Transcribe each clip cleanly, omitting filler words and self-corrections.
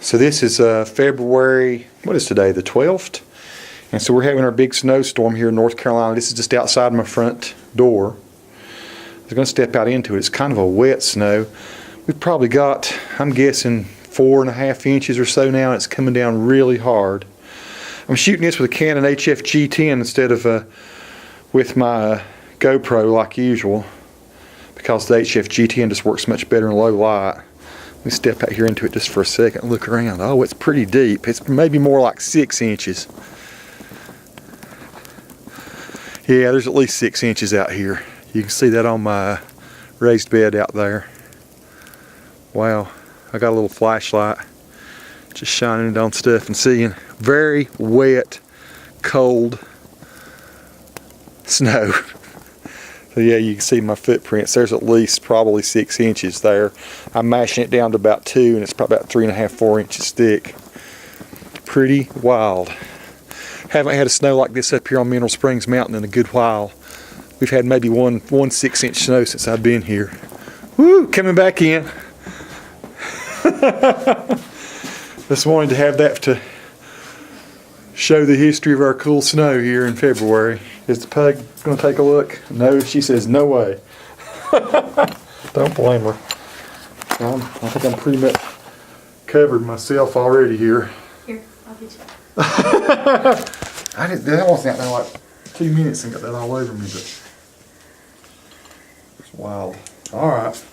So this is February, what is today, the 12th? And so we're having our big snowstorm here in North Carolina. This is just outside my front door. I was going to step out into it. It's kind of a wet snow. We've probably got, I'm guessing, 4.5 inches or so now, and it's coming down really hard. I'm shooting this with a Canon HF G10 instead of with my GoPro like usual, because the HF G10 just works much better in low light. Let me step out here into it just for a second and look around. Oh, it's pretty deep. It's maybe more like 6 inches. Yeah, there's at least 6 inches out here. You can see that on my raised bed out there. Wow, I got a little flashlight just shining it on stuff and seeing very wet, cold snow. So yeah, you can see my footprints. There's at least probably 6 inches there. I'm mashing it down to about 2, and it's probably about 3.5, 4 inches thick. Pretty wild. Haven't had a snow like this up here on Mineral Springs Mountain in a good while. We've had maybe one 6-inch snow since I've been here. Woo, coming back in. Just wanted to have that to show the history of our cool snow here in February. Is the pug going to take a look? No, she says no way. Don't blame her. I think I'm pretty much covered myself already here. Here, I'll get you. That wasn't out there like 2 minutes and got that all over me, but it's wild. Alright.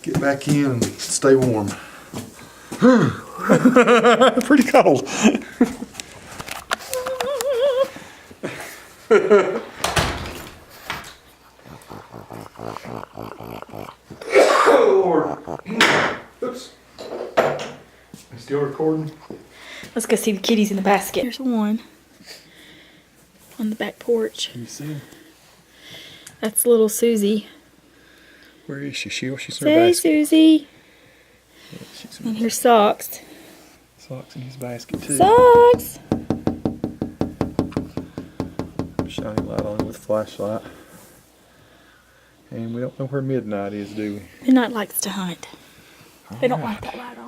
Get back in and stay warm. Pretty cold. Oh, Lord. Oops. I'm still recording. Let's go see the kitties in the basket. There's one on the back porch. Can you see him? That's little Susie. Where is she? She's in her basket. Say, Susie. Yeah, she's And here's Socks. Socks in his basket too. Socks! Shining light on it with a flashlight. And we don't know where midnight is, do we? Midnight likes to hunt. They don't Alright. like that light on.